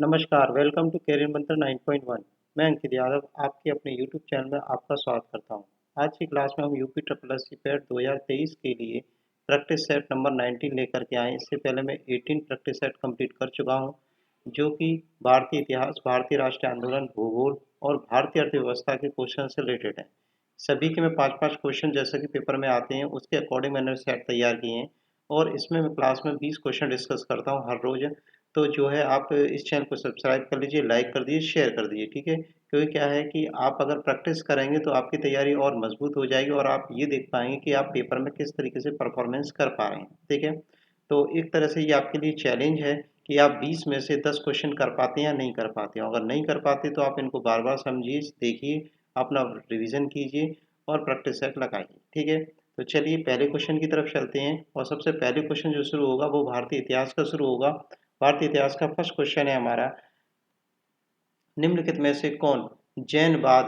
नमस्कार, welcome to career मंत्र 9.1। मैं अंकित यादव आपके अपने यूट्यूब चैनल में आपका स्वागत करता हूं। आज की क्लास में हम UP triple S C PET 2023 के लिए प्रैक्टिस सेट नंबर 19 लेकर के आए। इससे पहले मैं 18 प्रैक्टिस सेट कंप्लीट कर चुका हूं, जो कि भारतीय इतिहास, भारतीय राष्ट्रीय आंदोलन, भूगोल और भारतीय अर्थव्यवस्था के क्वेश्चन से रिलेटेड है। सभी के मैं 5-5 क्वेश्चन जैसे कि पेपर में आते हैं उसके अकॉर्डिंग मैंने सेट तैयार किए हैं, और इसमें मैं क्लास में 20 क्वेश्चन डिस्कस करता हूँ हर रोज़। तो जो है आप इस चैनल को सब्सक्राइब कर लीजिए, लाइक कर दीजिए, शेयर कर दीजिए, ठीक है। क्योंकि क्या है कि आप अगर प्रैक्टिस करेंगे तो आपकी तैयारी और मजबूत हो जाएगी और आप ये देख पाएंगे कि आप पेपर में किस तरीके से परफॉर्मेंस कर पा रहे हैं, ठीक है। तो एक तरह से ये आपके लिए चैलेंज है कि आप 20 में से 10 क्वेश्चन कर पाते हैं या नहीं कर पाते हैं। अगर नहीं कर पाते तो आप इनको बार बार समझिए, देखिए, अपना रिविजन कीजिए और प्रैक्टिस सेट लगाइए, ठीक है। तो चलिए पहले क्वेश्चन की तरफ चलते हैं, और सबसे पहले क्वेश्चन जो शुरू होगा वो भारतीय इतिहास का शुरू होगा। भारतीय इतिहास का फर्स्ट क्वेश्चन है हमारा, निम्नलिखित में से कौन जैनवाद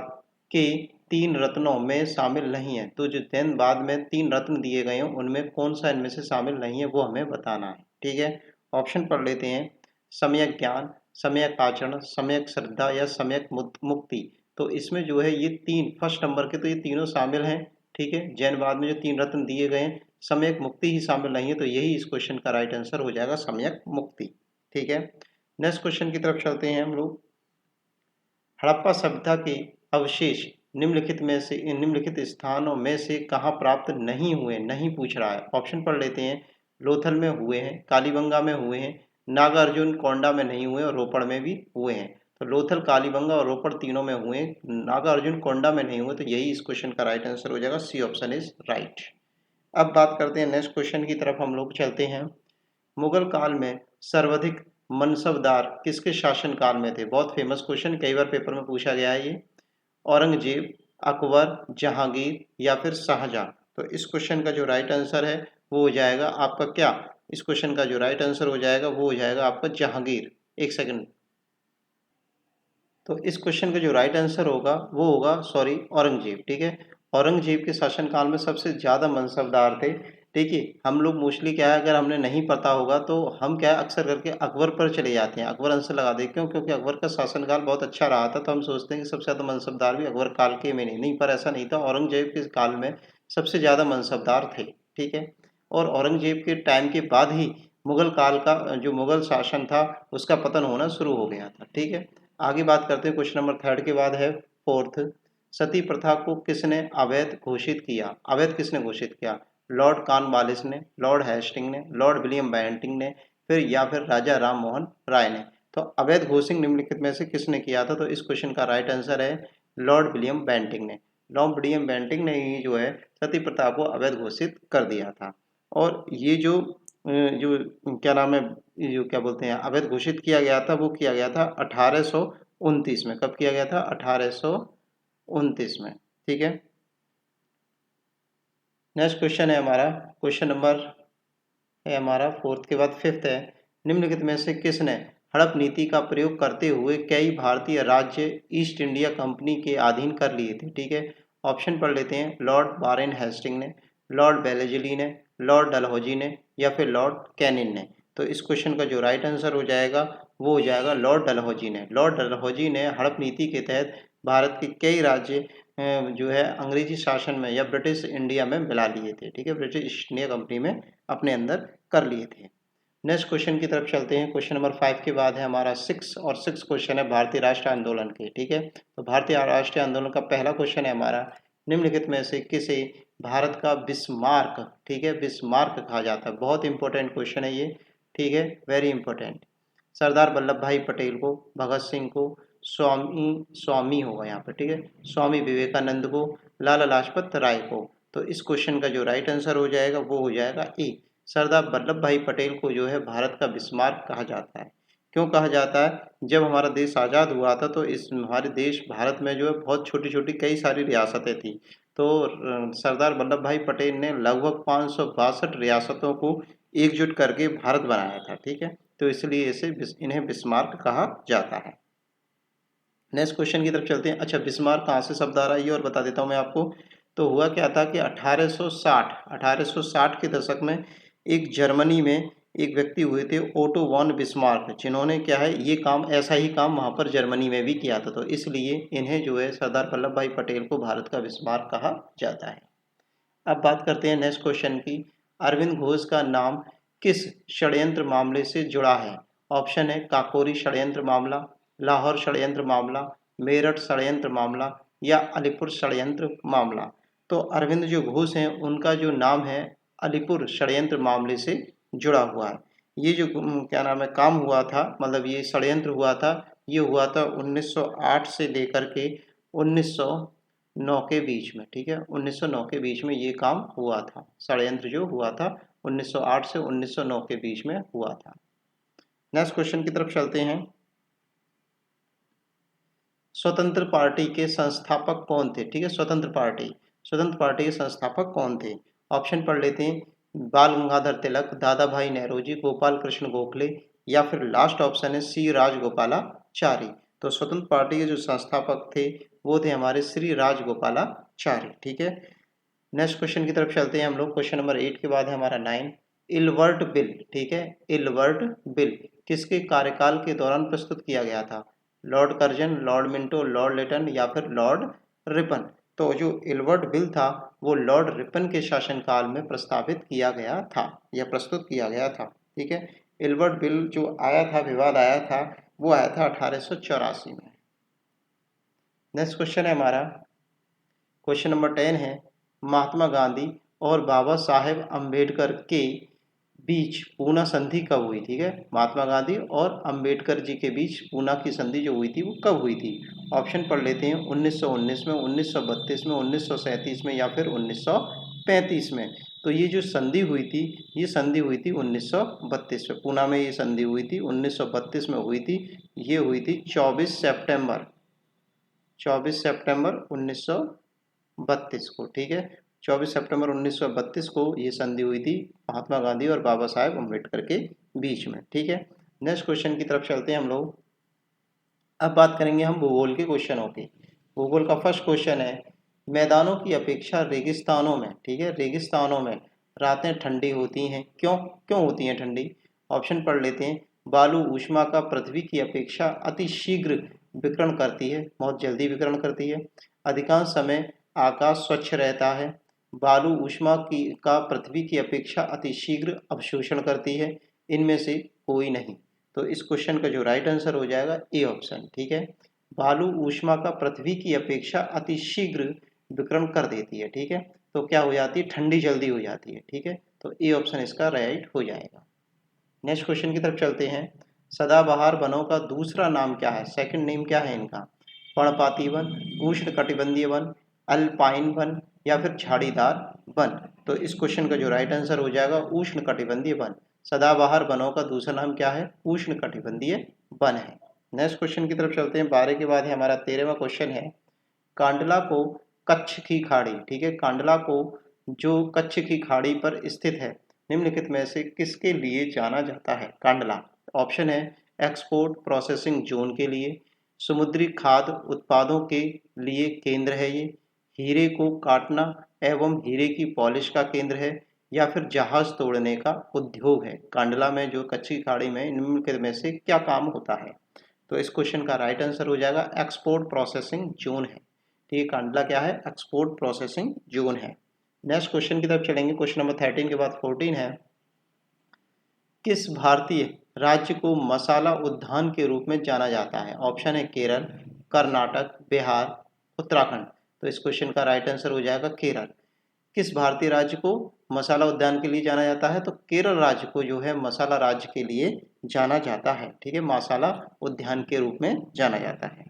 के 3 रत्नों में शामिल नहीं है। तो जो जैनवाद में 3 रत्न दिए गए हैं उनमें कौन सा इनमें से शामिल नहीं है वो हमें बताना है, ठीक है। ऑप्शन पढ़ लेते हैं, सम्यक ज्ञान, सम्यक आचरण, सम्यक श्रद्धा या सम्यक मुक्ति। तो इसमें जो है ये 3 फर्स्ट नंबर के, तो ये तीनों शामिल हैं, ठीक है। जैनवाद में जो 3 रत्न दिए गए हैं, सम्यक मुक्ति ही शामिल नहीं है, तो यही इस क्वेश्चन का राइट आंसर हो जाएगा, सम्यक मुक्ति, ठीक है। नेक्स्ट क्वेश्चन की तरफ चलते हैं हम लोग। हड़प्पा सभ्यता के अवशेष निम्नलिखित स्थानों में से कहाँ प्राप्त नहीं हुए, नहीं पूछ रहा है। ऑप्शन पढ़ लेते हैं, लोथल में हुए हैं, कालीबंगा में हुए हैं, नागार्जुन कोंडा में नहीं हुए और रोपड़ में भी हुए हैं। तो लोथल, कालीबंगा और रोपड़ तीनों में हुए, नागार्जुन कोंडा में नहीं हुए, तो यही इस क्वेश्चन का राइट आंसर हो जाएगा, सी ऑप्शन इज राइट। अब बात करते हैं नेक्स्ट क्वेश्चन की तरफ हम लोग चलते हैं। मुगल काल में सर्वाधिक मनसबदार किसके शासनकाल में थे। बहुत फेमस क्वेश्चन, कई बार पेपर में पूछा गया है ये। औरंगजेब, अकबर, जहांगीर या फिर शाहजहां। तो इस क्वेश्चन का जो राइट आंसर है वो हो जाएगा आपका क्या, इस क्वेश्चन का जो राइट आंसर हो जाएगा वो हो जाएगा आपका जहांगीर। एक सेकंड, तो इस क्वेश्चन का जो राइट आंसर होगा वो होगा, सॉरी, औरंगजेब, ठीक है। औरंगजेब के शासनकाल में सबसे ज़्यादा मनसबदार थे। देखिए हम लोग मोस्टली क्या है, अगर हमने नहीं पता होगा तो हम क्या है अक्सर करके अकबर पर चले जाते हैं, अकबर आंसर लगा देते हैं, क्योंकि अकबर का शासनकाल बहुत अच्छा रहा था, तो हम सोचते हैं कि सबसे ज़्यादा मनसबदार भी अकबर काल के में नहीं, पर ऐसा नहीं था। औरंगजेब के काल में सबसे ज़्यादा मनसबदार थे, ठीक है। और औरंगजेब के टाइम के बाद ही मुगल काल का जो मुगल शासन था उसका पतन होना शुरू हो गया था, ठीक है। आगे बात करते हैं, क्वेश्चन नंबर 3 के बाद है फोर्थ, सती प्रथा को किसने अवैध घोषित किया। अवैध किसने घोषित किया, लॉर्ड कॉर्नवालिस ने, लॉर्ड हेस्टिंग ने, लॉर्ड विलियम बेंटिंग ने, फिर या फिर राजा राम मोहन राय ने। तो अवैध घोषित निम्नलिखित में से किसने किया था, तो इस क्वेश्चन का राइट आंसर है लॉर्ड विलियम बेंटिंग ने। लॉर्ड विलियम बेंटिंग ने ही जो है सती प्रथा को अवैध घोषित कर दिया था। और ये जो क्या नाम है, ये जो क्या बोलते हैं अवैध घोषित किया गया था, वो किया गया था 1829 में। कब किया गया था, 1829 में, ठीक है। नेक्स्ट क्वेश्चन है हमारा, क्वेश्चन नंबर है हमारा फोर्थ के बाद फिफ्थ है, निम्नलिखित में से किसने हड़प नीति का प्रयोग करते हुए कई भारतीय राज्य ईस्ट इंडिया कंपनी के अधीन कर लिए थे, ठीक है। ऑप्शन पढ़ लेते हैं, लॉर्ड वारेन हेस्टिंग ने, लॉर्ड बेलेजली ने, लॉर्ड डलहौजी ने या फिर लॉर्ड कैनिन ने। तो इस क्वेश्चन का जो राइट आंसर हो जाएगा वो हो जाएगा लॉर्ड डलहौजी ने। लॉर्ड डलहौजी ने हड़प नीति के तहत भारत के कई राज्य जो है अंग्रेजी शासन में या ब्रिटिश इंडिया में मिला लिए थे, ठीक है, ब्रिटिश ईस्ट इंडिया कंपनी में अपने अंदर कर लिए थे। नेक्स्ट क्वेश्चन की तरफ चलते हैं, क्वेश्चन नंबर 5 के बाद है हमारा 6, और 6 क्वेश्चन है भारतीय राष्ट्रीय आंदोलन के, ठीक है। तो भारतीय राष्ट्रीय आंदोलन का पहला क्वेश्चन है हमारा, निम्नलिखित में से किसे भारत का बिस्मार्क, ठीक है, बिस्मार्क कहा जाता है। बहुत इंपॉर्टेंट क्वेश्चन है ये, ठीक है, वेरी इंपॉर्टेंट। सरदार वल्लभ भाई पटेल को, भगत सिंह को, स्वामी होगा यहाँ पर, ठीक है, स्वामी विवेकानंद को, लाला लाजपत राय को। तो इस क्वेश्चन का जो राइट आंसर हो जाएगा वो हो जाएगा ए, सरदार वल्लभ भाई पटेल को जो है भारत का बिस्मार्क कहा जाता है। क्यों कहा जाता है, जब हमारा देश आज़ाद हुआ था तो इस हमारे देश भारत में जो है बहुत छोटी छोटी कई सारी रियासतें थी। तो सरदार वल्लभ भाई पटेल ने लगभग 562 रियासतों को एकजुट करके भारत बनाया था, ठीक है। तो इसलिए इन्हें बिस्मार्क कहा जाता है। नेक्स्ट क्वेश्चन की तरफ चलते हैं। अच्छा, बिस्मार्क कहाँ से शब्द आ रहा है ये और बता देता हूँ मैं आपको। तो हुआ क्या था कि 1860 के दशक में एक जर्मनी में एक व्यक्ति हुए थे ओटो वॉन बिस्मार्क, जिन्होंने क्या है ये काम, ऐसा ही काम वहाँ पर जर्मनी में भी किया था। तो इसलिए इन्हें जो है सरदार वल्लभ भाई पटेल को भारत का बिस्मार्क कहा जाता है। अब बात करते हैं नेक्स्ट क्वेश्चन की। अरविंद घोष का नाम किस षड्यंत्र मामले से जुड़ा है? ऑप्शन है काकोरी षड्यंत्र मामला, लाहौर षड्यंत्र मामला, मेरठ षड्यंत्र मामला या अलीपुर षड्यंत्र मामला। तो अरविंद जो घोष हैं उनका जो नाम है अलीपुर षड्यंत्र मामले से जुड़ा हुआ है। ये जो क्या नाम है काम हुआ था, मतलब ये षड्यंत्र हुआ था, ये हुआ था 1908 से लेकर के 1909 के बीच में। ठीक है, 1909 के बीच में ये काम हुआ था। षड्यंत्र जो हुआ था 1908 से 1909 के बीच में हुआ था। नेक्स्ट क्वेश्चन की तरफ चलते हैं। स्वतंत्र पार्टी के संस्थापक कौन थे? ठीक है, स्वतंत्र पार्टी के संस्थापक कौन थे? ऑप्शन पढ़ लेते हैं। बाल गंगाधर तिलक, दादा भाई नौरोजी, गोपाल कृष्ण गोखले या फिर लास्ट ऑप्शन है सी राजगोपालाचारी। तो स्वतंत्र पार्टी के जो संस्थापक थे वो थे हमारे श्री राजगोपालाचारी। ठीक है, नेक्स्ट क्वेश्चन की तरफ चलते हैं हम लोग। क्वेश्चन नंबर 8 के बाद है हमारा 9। इलवर्ट बिल, ठीक है, इलवर्ट बिल किसके कार्यकाल के दौरान प्रस्तुत किया गया था? Lord Curzon, Lord Minto, Lord Lytton या फिर लॉर्ड रिपन। तो जो इलवर्ट बिल था वो लॉर्ड रिपन के शासनकाल में प्रस्तावित किया गया था या प्रस्तुत किया गया था। ठीक है, इलवर्ट बिल जो आया था, विवाद आया था, वो आया था 1884 में। नेक्स्ट क्वेश्चन है हमारा क्वेश्चन नंबर 10 है। महात्मा गांधी और बाबा साहेब अम्बेडकर के बीच पूना संधि कब हुई? ठीक है, महात्मा गांधी और अम्बेडकर जी के बीच पूना की संधि जो हुई थी वो कब हुई थी? ऑप्शन पढ़ लेते हैं। 1919 में, 1932 में, 1937 में या फिर 1935 में। तो ये जो संधि हुई थी, ये संधि हुई थी 1932 में। पूना में ये संधि हुई थी 1932 में हुई थी। ये हुई थी 24 सितंबर 1932 को। ठीक है, 24 सितंबर 1932 को ये संधि हुई थी महात्मा गांधी और बाबा साहेब अम्बेडकर के बीच में। ठीक है, नेक्स्ट क्वेश्चन की तरफ चलते हैं हम लोग। अब बात करेंगे हम भूगोल के क्वेश्चनों की। भूगोल का फर्स्ट क्वेश्चन है, मैदानों की अपेक्षा रेगिस्तानों में, ठीक है, रेगिस्तानों में रातें ठंडी होती हैं, क्यों? क्यों होती हैं ठंडी? ऑप्शन पढ़ लेते हैं। बालू ऊष्मा का पृथ्वी की अपेक्षा अति शीघ्र विकिरण करती है, बहुत जल्दी विकिरण करती है। अधिकांश समय आकाश स्वच्छ रहता है। बालू ऊष्मा का पृथ्वी की अपेक्षा अति शीघ्र अवशोषण करती है। इनमें से कोई नहीं। तो इस क्वेश्चन का जो राइट आंसर हो जाएगा ए ऑप्शन। ठीक है, बालू ऊष्मा का पृथ्वी की अपेक्षा अति शीघ्र विकिरण कर देती है। ठीक है, तो क्या हो जाती है? ठंडी जल्दी हो जाती है। ठीक है, तो ए ऑप्शन इसका राइट हो जाएगा। नेक्स्ट क्वेश्चन की तरफ चलते हैं। सदाबहार वनों का दूसरा नाम क्या है? सेकंड नेम क्या है इनका? पर्णपाती वन, उष्णकटिबंधीय वन, अल्पाइन वन या फिर झाड़ीदार वन। तो इस क्वेश्चन का जो राइट आंसर हो जाएगा उष्णकटिबंधीय वन। सदाबहार वनों का दूसरा नाम क्या है? उष्णकटिबंधीय वन है। नेक्स्ट क्वेश्चन की तरफ चलते हैं। 12 के बाद है हमारा 13वां क्वेश्चन है। कांडला को कच्छ की खाड़ी, ठीक है, कांडला को जो कच्छ की खाड़ी पर स्थित है, निम्नलिखित में से किसके लिए जाना जाता है कांडला? ऑप्शन है एक्सपोर्ट प्रोसेसिंग जोन के लिए, समुद्री खाद्य उत्पादों के लिए केंद्र है ये, हीरे को काटना एवं हीरे की पॉलिश का केंद्र है या फिर जहाज तोड़ने का उद्योग है। कांडला में जो कच्ची खाड़ी में निम्नलिखित में से क्या काम होता है? तो इस क्वेश्चन का राइट आंसर हो जाएगा एक्सपोर्ट प्रोसेसिंग जोन है। ठीक है, कांडला क्या है? एक्सपोर्ट प्रोसेसिंग जोन है। नेक्स्ट क्वेश्चन की तरफ चलेंगे। क्वेश्चन नंबर 13 के बाद 14 है। किस भारतीय राज्य को मसाला उद्यान के रूप में जाना जाता है? ऑप्शन है केरल, कर्नाटक, बिहार, उत्तराखंड। तो इस क्वेश्चन का राइट आंसर हो जाएगा केरल। किस भारतीय राज्य को मसाला उद्यान के लिए जाना जाता है? तो केरल राज्य को जो है मसाला राज्य के लिए जाना जाता है। ठीक है, मसाला उद्यान के रूप में जाना जाता है।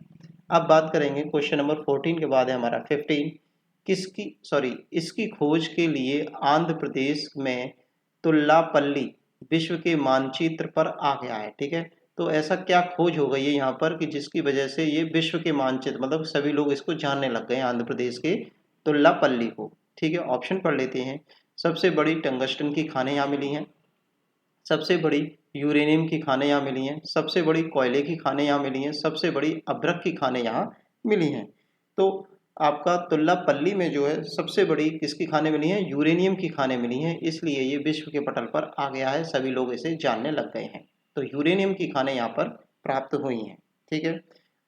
अब बात करेंगे क्वेश्चन नंबर 14 के बाद है हमारा 15। इसकी खोज के लिए आंध्र प्रदेश में तुल्लापल्ली विश्व के मानचित्र पर आ गया है। ठीक है, तो ऐसा क्या खोज हो गई है यहाँ पर कि जिसकी वजह से ये विश्व के मानचित्र, मतलब सभी लोग इसको जानने लग गए हैं, आंध्र प्रदेश के तुल्लापल्ली को। ठीक है, ऑप्शन पढ़ लेते हैं। सबसे बड़ी टंगस्टन की खानें यहाँ मिली हैं, सबसे बड़ी यूरेनियम की खानें यहाँ मिली हैं, सबसे बड़ी कोयले की खानें यहाँ मिली हैं, सबसे बड़ी अभ्रक की खानें यहाँ मिली हैं। तो आपका तुल्लापल्ली में जो है सबसे बड़ी किसकी खानें मिली हैं, यूरेनियम की खानें मिली हैं, इसलिए ये विश्व के पटल पर आ गया है, सभी लोग इसे जानने लग गए हैं। तो यूरेनियम की खानें यहाँ पर प्राप्त हुई हैं। ठीक है,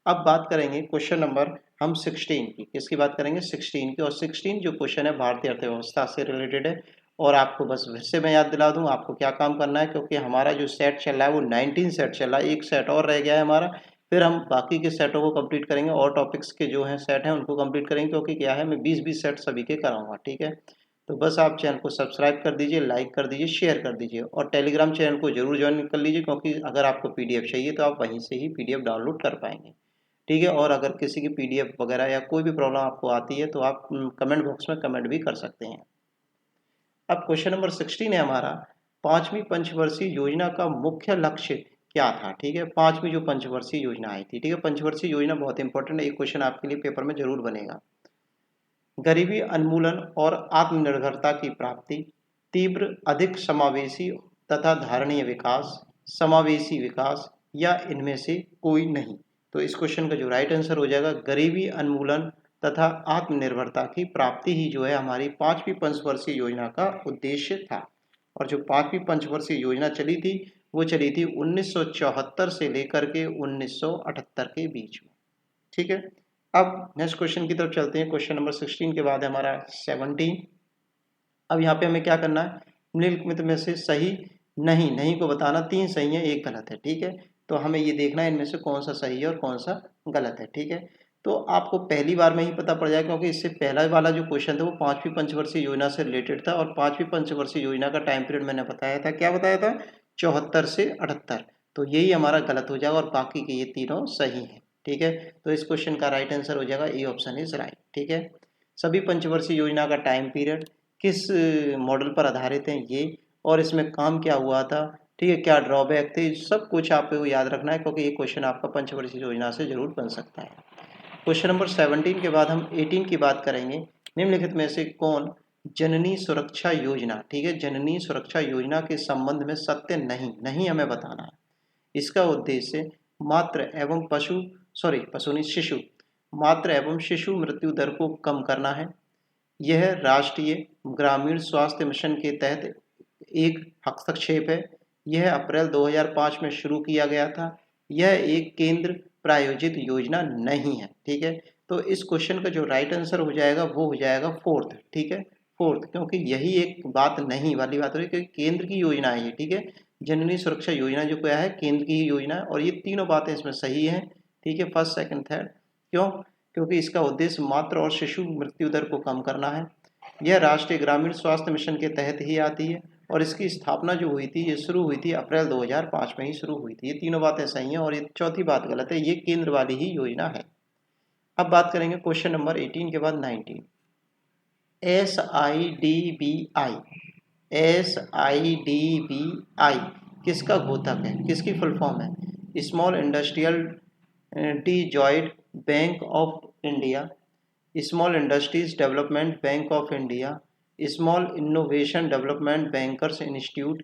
अब बात करेंगे क्वेश्चन नंबर हम 16 की। किसकी बात करेंगे, 16 की। और 16 जो क्वेश्चन है भारतीय अर्थव्यवस्था से रिलेटेड है। और आपको बस फिर से मैं याद दिला दूं आपको क्या काम करना है, क्योंकि हमारा जो सेट चल रहा है वो 19 सेट चल रहा है, एक सेट और रह गया है हमारा। फिर हम बाकी के सेटों को कंप्लीट करेंगे और टॉपिक्स के जो हैं सेट हैं उनको कंप्लीट करेंगे, क्योंकि क्या है मैं 20-20 सेट सभी के कराऊंगा। ठीक है, तो बस आप चैनल को सब्सक्राइब कर दीजिए, लाइक कर दीजिए, शेयर कर दीजिए और टेलीग्राम चैनल को जरूर ज्वाइन कर लीजिए, क्योंकि अगर आपको पीडीएफ चाहिए तो आप वहीं से ही पीडीएफ डाउनलोड कर पाएंगे। ठीक है, और अगर किसी की पीडीएफ वगैरह या कोई भी प्रॉब्लम आपको आती है तो आप कमेंट बॉक्स में कमेंट भी कर सकते हैं। अब क्वेश्चन नंबर 16 है हमारा, पांचवी पंचवर्षीय योजना का मुख्य लक्ष्य क्या था। ठीक है, पांचवी जो पंचवर्षीय योजना आई थी। ठीक है, पंचवर्षीय योजना बहुत इंपॉर्टेंट है, एक क्वेश्चन आपके लिए पेपर में जरूर बनेगा। गरीबी उन्मूलन और आत्मनिर्भरता की प्राप्ति, तीव्र अधिक समावेशी तथा धारणीय विकास, समावेशी विकास या इनमें से कोई नहीं। तो इस क्वेश्चन का जो राइट आंसर हो जाएगा गरीबी उन्मूलन तथा आत्मनिर्भरता की प्राप्ति ही जो है हमारी पांचवी पंचवर्षीय योजना का उद्देश्य था। और जो पांचवी पंचवर्षीय योजना चली थी वो चली थी 1974 से लेकर के 1978 के बीच में। ठीक है, अब नेक्स्ट क्वेश्चन की तरफ चलते हैं। क्वेश्चन नंबर 16 के बाद हमारा 17। अब यहाँ पे हमें क्या करना है, निम्नलिखित में से सही नहीं, नहीं को बताना, 3 सही है 1 गलत है। ठीक है, तो हमें ये देखना है इनमें से कौन सा सही है और कौन सा गलत है। ठीक है, तो आपको पहली बार में ही पता पड़ जाएगा, क्योंकि इससे पहला वाला जो क्वेश्चन था वो पांचवी पंचवर्षीय योजना से रिलेटेड था और पांचवी पंचवर्षीय योजना का टाइम पीरियड मैंने बताया था, क्या बताया था, 74 से 78। तो यही हमारा गलत हो जाएगा और बाकी के ये तीनों सही है। ठीक है, तो इस क्वेश्चन का राइट आंसर हो जाएगा ए ऑप्शन इज राइट। ठीक है, सभी पंचवर्षीय योजना का टाइम पीरियड किस मॉडल पर आधारित है ये, और इसमें काम क्या हुआ था, ठीक है, क्या ड्रॉबैक थे, सब कुछ आपको याद रखना है, क्योंकि ये क्वेश्चन आपका पंचवर्षीय योजना से जरूर बन सकता है। क्वेश्चन नंबर 17 के बाद हम 18 की बात करेंगे। निम्नलिखित में से कौन जननी सुरक्षा योजना, ठीक है, जननी सुरक्षा योजना के संबंध में सत्य नहीं, नहीं हमें बताना है। इसका उद्देश्य मातृ एवं पशु नहीं शिशु, मातृ एवं शिशु मृत्यु दर को कम करना है। यह राष्ट्रीय ग्रामीण स्वास्थ्य मिशन के तहत एक हस्तक्षेप है। यह अप्रैल 2005 में शुरू किया गया था। यह एक केंद्र प्रायोजित योजना नहीं है। ठीक है, तो इस क्वेश्चन का जो राइट आंसर हो जाएगा वो हो जाएगा फोर्थ। ठीक है, फोर्थ, क्योंकि यही एक बात नहीं वाली बात हो रही है, क्योंकि केंद्र की योजना है ये। ठीक है, जननी सुरक्षा योजना जो क्या है केंद्र की ही योजना है और ये तीनों बातें इसमें सही हैं। ठीक है, फर्स्ट सेकंड थर्ड, क्यों, क्योंकि इसका उद्देश्य मातृ और शिशु मृत्यु दर को कम करना है। यह राष्ट्रीय ग्रामीण स्वास्थ्य मिशन के तहत ही आती है और इसकी स्थापना जो हुई थी ये शुरू हुई थी अप्रैल 2005 में ही शुरू हुई थी। ये तीनों बातें सही हैं और ये चौथी बात गलत है, ये केंद्र वाली ही योजना है। अब बात करेंगे क्वेश्चन नंबर 18 के बाद 19। SIDBI, SIDBI किसका घोतक है, किसकी फुल फॉर्म है, small industrial disjoint bank of India, small industries development bank of India, small innovation development bankers institute,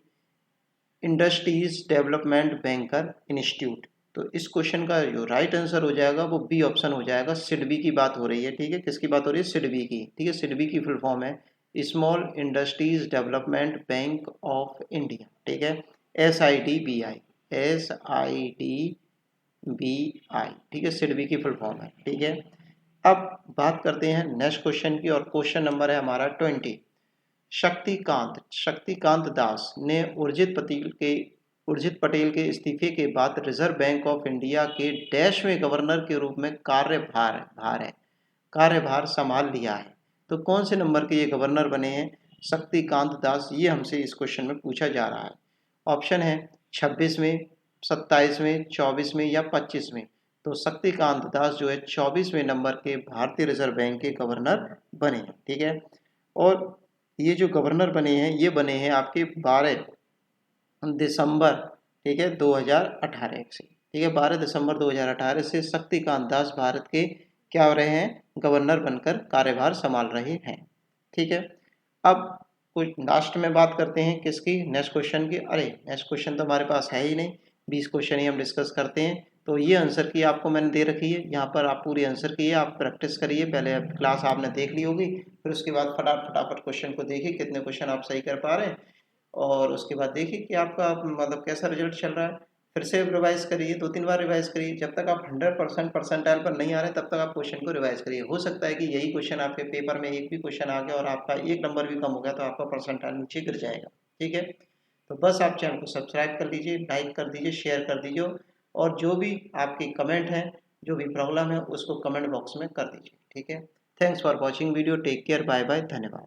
industries development banker institute. तो इस क्वेश्चन का जो राइट आंसर हो जाएगा वो बी ऑप्शन हो जाएगा। सिडबी की बात हो रही है। ठीक है, किसकी बात हो रही है, सिडबी की। ठीक है, सिडबी की फुल फॉर्म है small industries development bank of India. ठीक है, SIDBI, SIDBI। ठीक है, सिडबी की फुल फॉर्म है। ठीक है, अब बात करते हैं नेक्स्ट क्वेश्चन की और क्वेश्चन नंबर है हमारा 20। शक्तिकांत दास ने उर्जित पटेल के इस्तीफे के बाद रिजर्व बैंक ऑफ इंडिया के डैशवें गवर्नर के रूप में कार्यभार संभाल लिया है। तो कौन से नंबर के ये गवर्नर बने हैं शक्तिकांत दास, ये हमसे इस क्वेश्चन में पूछा जा रहा है। ऑप्शन है 26वें, 27वें, 24वें या 25वें। तो शक्तिकांत दास जो है 24वें नंबर के भारतीय रिजर्व बैंक के गवर्नर बने हैं। ठीक है, और ये जो गवर्नर बने हैं ये बने हैं आपके 12 दिसंबर, ठीक है, 2018 से। ठीक है, 12 दिसंबर 2018 से शक्तिकांत दास भारत के क्या हो रहे हैं, गवर्नर बनकर कार्यभार संभाल रहे हैं। ठीक है, अब कुछ लास्ट में बात करते हैं किसकी, नेक्स्ट क्वेश्चन की। अरे नेक्स्ट क्वेश्चन तो हमारे पास है ही नहीं, 20 क्वेश्चन ही हम डिस्कस करते हैं। तो ये आंसर की आपको मैंने दे रखी है, यहाँ पर आप पूरी आंसर की है, आप प्रैक्टिस करिए। पहले क्लास आपने देख ली होगी, फिर उसके बाद फटाफट क्वेश्चन को देखिए कितने क्वेश्चन आप सही कर पा रहे हैं, और उसके बाद देखिए कि आपका मतलब कैसा रिजल्ट चल रहा है। फिर से रिवाइज करिए, 2-3 बार रिवाइज करिए, जब तक आप 100% परसेंटाइल पर नहीं आ रहे तब तक आप क्वेश्चन को रिवाइज करिए। हो सकता है कि यही क्वेश्चन आपके पेपर में एक भी क्वेश्चन आ गया और आपका 1 नंबर भी कम हो गया तो आपका परसेंटाइल नीचे गिर जाएगा। ठीक है, तो बस आप चैनल को सब्सक्राइब कर लीजिए, लाइक कर दीजिए, शेयर कर दीजिए, और जो भी आपकी कमेंट है, जो भी प्रॉब्लम है उसको कमेंट बॉक्स में कर दीजिए। ठीक है, thanks for watching video, take care, bye bye, धन्यवाद।